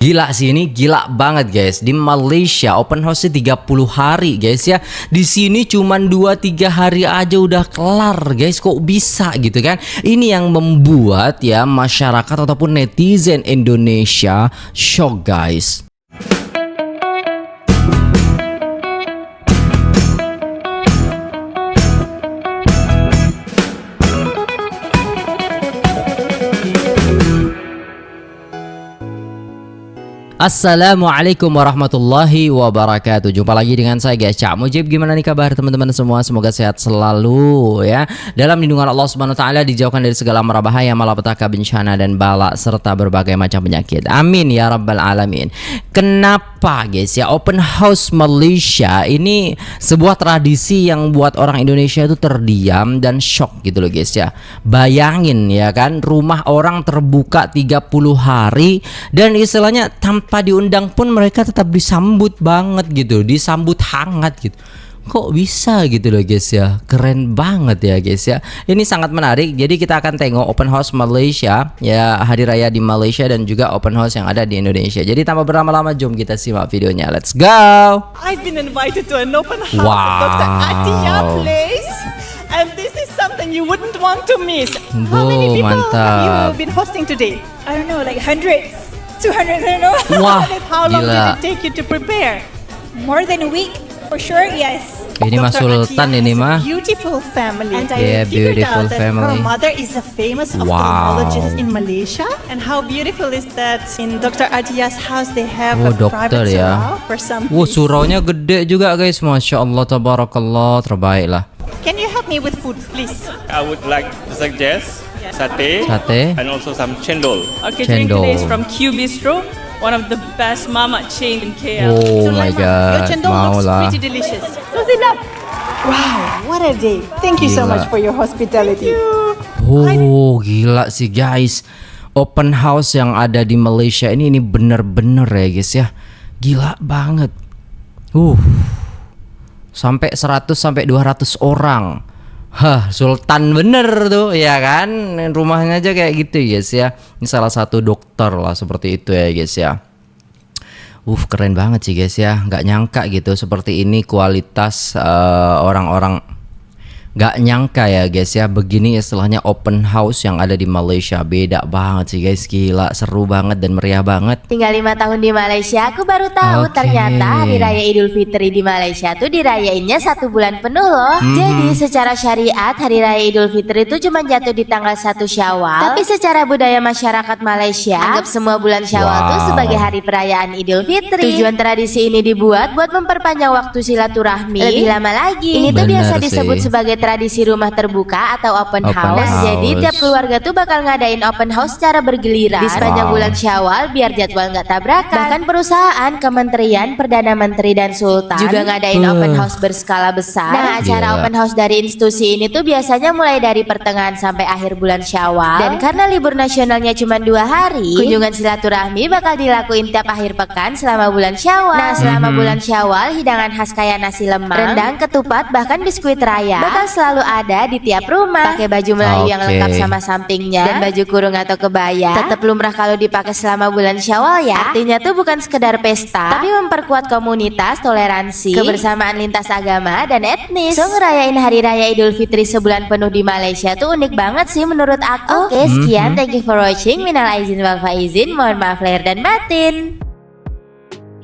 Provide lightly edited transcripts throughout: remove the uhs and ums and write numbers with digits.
Gila sih, ini gila banget guys. Di Malaysia open house-nya 30 hari guys ya. Di sini cuman 2-3 hari aja udah kelar guys. Kok bisa gitu kan? Ini yang membuat ya masyarakat ataupun netizen Indonesia shock guys. Assalamualaikum warahmatullahi wabarakatuh. Jumpa lagi dengan saya guys, Cak Mujib. Gimana nih kabar teman-teman semua? Semoga sehat selalu ya. Dalam lindungan Allah Subhanahu wa taala, dijauhkan dari segala mara bahaya, malapetaka, bencana dan bala serta berbagai macam penyakit. Amin ya rabbal alamin. Kenapa guys ya open house Malaysia ini sebuah tradisi yang buat orang Indonesia itu terdiam dan shock gitu loh guys ya. Bayangin ya kan, rumah orang terbuka 30 hari dan istilahnya tanpa diundang pun mereka tetap disambut banget gitu, disambut hangat gitu. Kok bisa gitu loh guys ya, keren banget ya guys ya. Ini sangat menarik. Jadi kita akan tengok open house Malaysia ya, hari raya di Malaysia dan juga open house yang ada di Indonesia. Jadi tanpa berlama-lama jom kita simak videonya. Let's go. I've been invited to an open house at Dr. Atia place. And this is something you wouldn't want to miss. How many people have you been hosting today? I don't know, like hundreds, 200, I don't know. Wah, How long gila. did it take you to prepare? More than a week, for sure, yes. Ini mah Dr. Sultan Atia ini has a mah. beautiful family. And Yeah, I figured beautiful out that family. her mother is a famous Wow. ophthalmologist in Malaysia. And how beautiful is that in Dr. Atia's house they have Oh, a dokter private ya. surau for some Suraunya gede juga guys. Masya Allah, tabarakallah, terbaik lah. Can you help me with food, please? I would like to suggest satay, Sate. and also some chendol. Our catering Cendol. today is from Q Bistro, one of the best mama chain in KL. Oh my Your god, chendol mau looks lah. pretty delicious. Wow, what a day. Thank you so Gila. much for your hospitality. Oh gila sih guys, open house yang ada di Malaysia ini bener-bener ya guys ya, gila banget. Sampai 100 sampai 200 orang. Hah, sultan bener tuh ya kan, rumahnya aja kayak gitu guys ya. Ini salah satu dokter lah seperti itu ya guys ya. Keren banget sih guys ya, nggak nyangka gitu seperti ini kualitas orang-orang. Nggak nyangka ya guys ya, begini istilahnya open house yang ada di Malaysia. Beda banget sih guys, gila, seru banget dan meriah banget. Tinggal 5 tahun di Malaysia, aku baru tahu Oke. ternyata Hari Raya Idul Fitri di Malaysia tuh dirayainnya 1 bulan penuh loh. Jadi secara syariat Hari Raya Idul Fitri itu cuma jatuh di tanggal 1 Syawal. Tapi secara budaya masyarakat Malaysia, anggap semua bulan Syawal tuh sebagai hari perayaan Idul Fitri. Tujuan tradisi ini dibuat buat memperpanjang waktu silaturahmi lebih lama lagi. Ini tuh Bener biasa sih. disebut sebagai tradisi rumah terbuka atau open Open house. house. Jadi tiap keluarga tuh bakal ngadain open house secara bergiliran di sepanjang bulan Syawal biar jadwal nggak tabrakan. Bahkan perusahaan, kementerian, perdana menteri dan sultan juga ngadain open house berskala besar. Nah, acara Gila. open house dari institusi ini tuh biasanya mulai dari pertengahan sampai akhir bulan Syawal. Dan karena libur nasionalnya cuma 2 hari, kunjungan silaturahmi bakal dilakuin tiap akhir pekan selama bulan Syawal. Nah, selama bulan Syawal, hidangan khas kayak nasi lemak, rendang, ketupat, bahkan biskuit raya bakal selalu ada di tiap rumah. Pakai baju Melayu yang Oke. lengkap sama sampingnya dan baju kurung atau kebaya tetap lumrah kalau dipakai selama bulan Syawal ya. Artinya tuh bukan sekedar pesta, tapi memperkuat komunitas, toleransi, kebersamaan lintas agama dan etnis. So ngerayain Hari Raya Idul Fitri sebulan penuh di Malaysia tuh unik banget sih menurut aku. Oke, sekian, thank you for watching. Minal aizin wal faizin, mohon maaf lahir dan batin.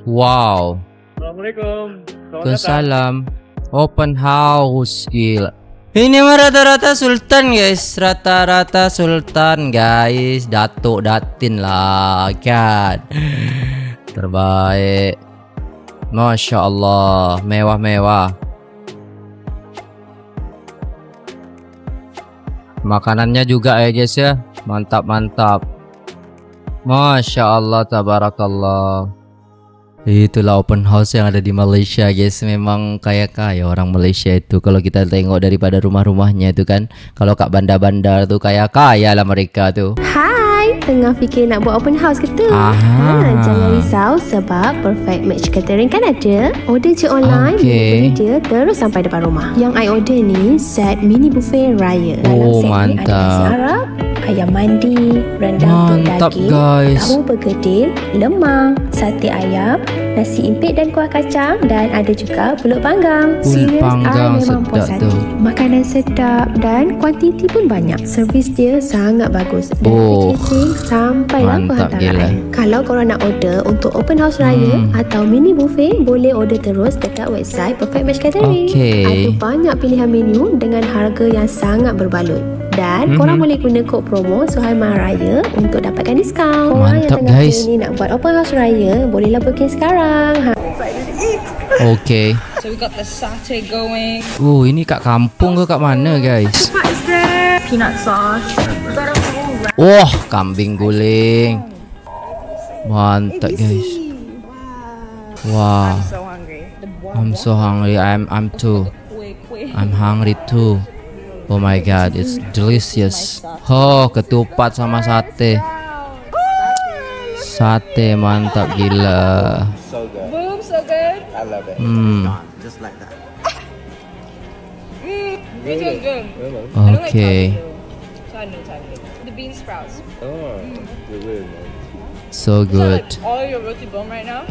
Wow, Assalamualaikum. Waalaikumsalam. Open house, gila. Ini mah rata-rata sultan guys, rata-rata sultan guys, datuk datin lah kan, terbaik. Masya Allah, mewah-mewah. Makanannya juga ya guys ya, mantap-mantap. Masya Allah, tabarakallah. Itulah open house yang ada di Malaysia guys. Memang kaya-kaya orang Malaysia itu. Kalau kita tengok daripada rumah-rumahnya itu kan, kalau kat bandar-bandar tuh kaya-kaya lah mereka tuh. Hai, tengah fikir nak buat open house ke tu? Jangan risau sebab Perfect Match Catering kan ada. Order je online, Okey. beli dia terus sampai depan rumah. Yang I order ni set mini buffet raya. Oh, set ni ada mantap. nasi Arab, ayam mandi, rendang Mantap, daging, guys. tahu bergedil, lemang, sate ayam, nasi impit dan kuah kacang, dan ada juga pulut panggang. Pulut Serius, panggang I memang puas sedap hati. tu. Makanan sedap dan kuantiti pun banyak. Servis dia sangat bagus dan Oh, packaging sampailah mantap penghantaran. Kalau korang nak order untuk open house raya atau mini buffet, boleh order terus dekat website Perfect Match Catering. Okey. Ada banyak pilihan menu dengan harga yang sangat berbaloi. Dan korang boleh guna kod promo Suhaiman Raya untuk dapatkan diskaun. Korang Mantap, yang tengah guys. ni nak buat open house raya, bolehlah booking sekarang. Okay. So we got the satay going. Oh, ini kat kampung ke kat mana, guys? Peanut sauce. Wah, kambing guling. Mantap, guys. Wow. So hungry. I'm so hungry. I'm too. I'm hungry too. Oh my god, it's delicious. Oh, ketupat sama sate. Sate mantap gila. Boom, so good. Just like that. It's so good. Okay. The bean sprouts. So good. All your roti bone right now.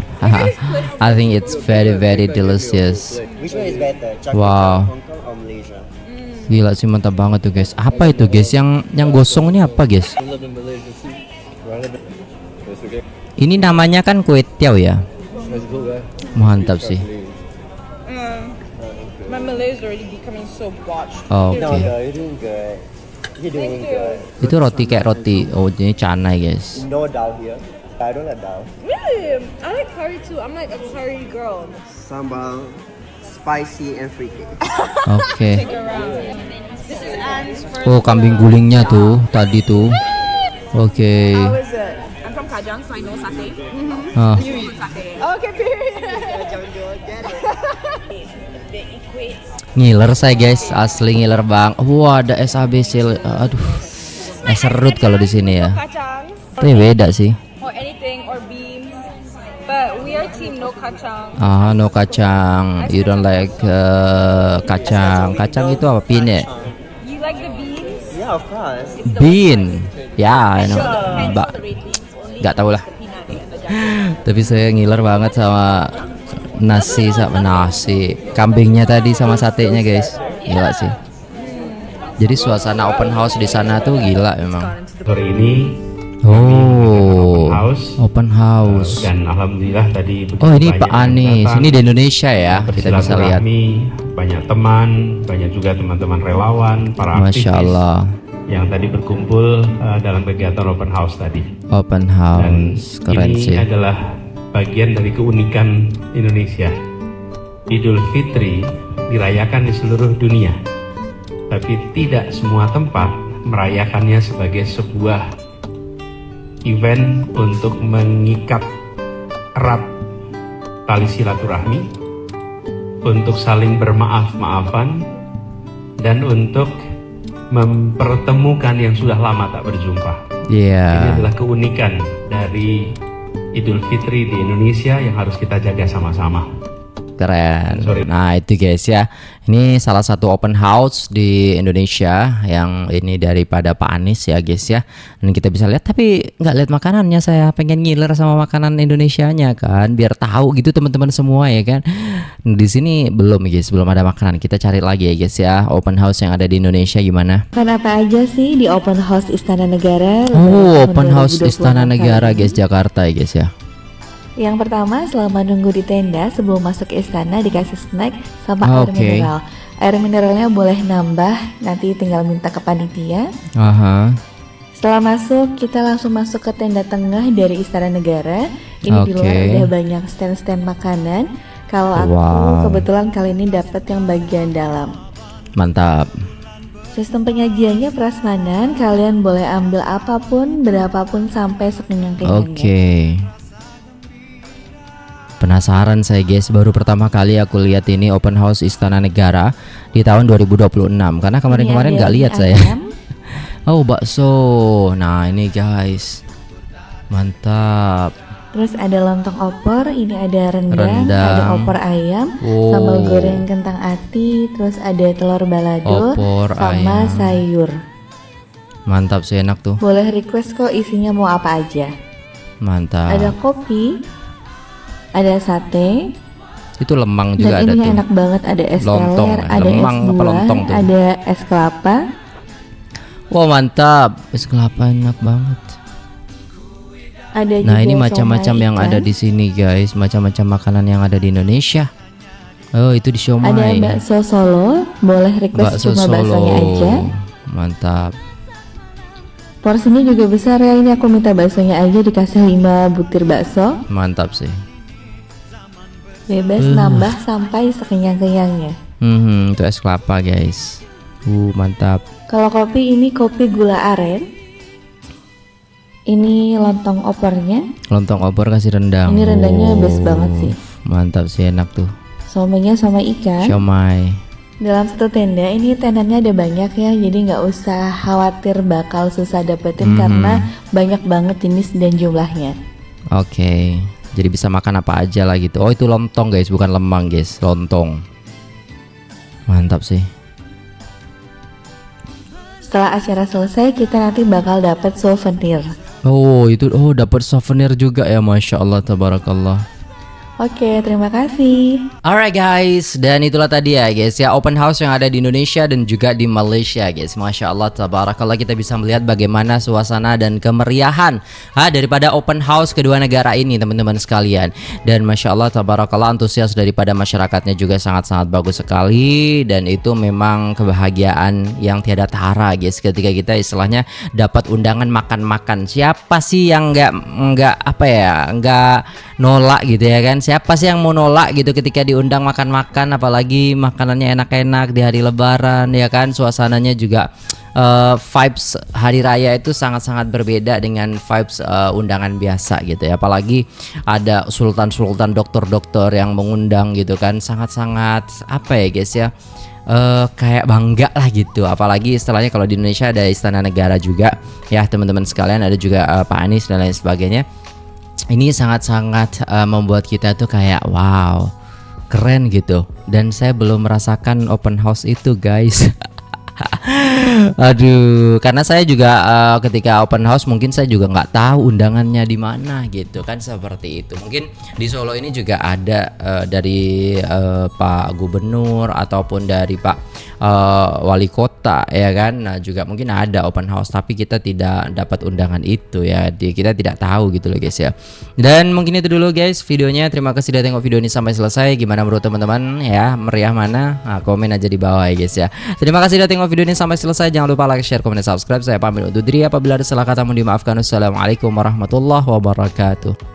I think it's very very delicious. Which one is better? Char Wow. Hong Kong or Malaysia? Gila sih, mantap banget tuh, guys. Apa itu, guys? Yang gosong ini apa, guys? Ini namanya kan kue tiao ya. Mantap sih. My Malay is already becoming so botched. Oke. You're doing good. You're doing good. Itu roti kayak roti. Oh, ini canai, guys. No dal here. I don't like dal. Really? I like curry too. I'm like a curry girl. Sambal, spicy and freaky. Oke. This is Anne's first. Oh, kambing gulingnya tuh tadi tuh. Oke. How is it? I'm from Kajang, so I know satay. Ah, You eat satay. Okay, period. ngiler saya, guys. Asli ngiler bang. Wah, ada SABC. Aduh. Serut kalau di sini ya. Kacang Tapi beda sih. or anything or beans. But we are team no kacang. Ah, no kacang. You don't like kacang. Kacang itu apa? Pine. You like the beans? Yeah, of course. Bean. Ya, I know. Mbak. Gak tau lah. Tapi saya ngiler banget sama nasi kambingnya tadi sama satenya, guys. Gila sih. Jadi suasana open house di sana tuh gila memang. Sore ini Oh, open house. open house. Dan alhamdulillah tadi begitu Oh, ini banyak Pak yang Anies. datang, Ini di Indonesia ya, kita bisa lihat. bersilaturahmi, banyak teman, banyak juga teman-teman relawan, para aktivis Masya Allah. yang tadi berkumpul dalam kegiatan open house tadi. Open Dan house, keren ini sih. adalah bagian dari keunikan Indonesia. Idul Fitri dirayakan di seluruh dunia, tapi tidak semua tempat merayakannya sebagai sebuah event untuk mengikat erat tali silaturahmi, untuk saling bermaaf-maafan, dan untuk mempertemukan yang sudah lama tak berjumpa. Iya. Ini adalah keunikan dari Idul Fitri di Indonesia yang harus kita jaga sama-sama. Keren. Sorry. Nah itu guys ya, ini salah satu open house di Indonesia yang ini daripada Pak Anies ya guys ya. Dan kita bisa lihat, tapi nggak lihat makanannya, saya pengen ngiler sama makanan Indonesianya kan, biar tahu gitu teman-teman semua ya kan. Di sini belum guys, belum ada makanan. Kita cari lagi ya guys ya, open house yang ada di Indonesia gimana. Makan apa aja sih di open house Istana Negara? Oh, open house Istana Negara guys, Jakarta ya guys ya. Yang pertama, selama nunggu di tenda sebelum masuk ke istana dikasih snack sama air mineral. Air mineralnya boleh nambah, nanti tinggal minta ke panitia. Aha. Setelah masuk, kita langsung masuk ke tenda tengah dari Istana Negara. Ini di luar udah banyak stand-stand makanan. Kalau aku kebetulan kali ini dapat yang bagian dalam. Mantap. Sistem penyajiannya prasmanan, kalian boleh ambil apapun, berapapun sampai sekenyang-kenyangnya. Oke. Penasaran saya guys, baru pertama kali aku lihat ini open house Istana Negara di tahun 2026 karena kemarin-kemarin nggak lihat saya. Oh, bakso. Nah ini guys, mantap. Terus ada lontong opor, ini ada rendang. Ada opor ayam, sambal goreng kentang ati, terus ada telur balado, opor sama ayam. sayur. Mantap sih, enak tuh. Boleh request kok isinya mau apa aja. Mantap. Ada kopi, ada sate. Itu lemang juga dan ada ini tuh. enak banget, ada es Lontong, teler, ada lemang es apa buah, lontong tuh? ada es kelapa. Wah mantap, es kelapa enak banget. Ada Nah juga ini macam-macam siomay yang ikan. ada di sini guys, macam-macam makanan yang ada di Indonesia. Oh itu di Ada siomay. bakso Solo, boleh request Bakso cuma baksonya Solo. aja. Mantap. Porsinya juga besar ya, ini aku minta baksonya aja dikasih 5 butir bakso. Mantap sih. Bebas nambah sampai sekenyang-kenyangnya. Itu es kelapa guys. Mantap. Kalau kopi ini kopi gula aren. Ini lontong opornya. Lontong opor kasih rendang. Ini rendangnya best banget sih. Mantap sih, enak tuh. Somainya somai ikan. Siomay. Dalam satu tenda ini tendanya ada banyak ya, jadi nggak usah khawatir bakal susah dapetin karena banyak banget jenis dan jumlahnya. Oke. Jadi bisa makan apa aja lah gitu. Oh itu lontong guys, bukan lemang guys, lontong. Mantap sih. Setelah acara selesai kita nanti bakal dapet souvenir. Oh itu, dapat souvenir juga ya, masya Allah, tabarakallah. Oke, terima kasih. Alright guys, dan itulah tadi ya guys ya, open house yang ada di Indonesia dan juga di Malaysia guys. Masya Allah, tabarakallah, kita bisa melihat bagaimana suasana dan kemeriahan daripada open house kedua negara ini teman-teman sekalian. Dan Masya Allah, tabarakallah, antusias daripada masyarakatnya juga sangat-sangat bagus sekali. Dan itu memang kebahagiaan yang tiada tara guys, ketika kita istilahnya dapat undangan makan-makan. Siapa sih yang nggak nolak gitu ya kan? Siapa sih yang mau nolak gitu ketika diundang makan-makan, apalagi makanannya enak-enak di hari lebaran ya kan. Suasananya juga vibes hari raya itu sangat-sangat berbeda dengan vibes undangan biasa gitu ya. Apalagi ada sultan-sultan, dokter-dokter yang mengundang gitu kan, sangat-sangat apa ya guys ya, kayak bangga lah gitu. Apalagi istilahnya kalau di Indonesia ada istana negara juga ya teman-teman sekalian, ada juga Pak Anies dan lain sebagainya. Ini sangat-sangat membuat kita tuh kayak wow, keren gitu. Dan saya belum merasakan open house itu guys. Aduh, karena saya juga ketika open house mungkin saya juga nggak tahu undangannya di mana gitu kan, seperti itu. Mungkin di Solo ini juga ada dari Pak Gubernur ataupun dari Pak Wali Kota ya kan. Nah juga mungkin ada open house, tapi kita tidak dapat undangan itu ya. Kita tidak tahu gitu loh guys ya. Dan mungkin itu dulu guys videonya. Terima kasih sudah tengok video ini sampai selesai. Gimana menurut teman-teman ya, meriah mana? Nah, komen aja di bawah ya guys ya. Terima kasih sudah tengok video ini sampai selesai. Jangan lupa like, share, komen, dan subscribe. Saya pamit undur diri. Apabila ada salah kata mohon dimaafkan. Wassalamualaikum warahmatullahi wabarakatuh.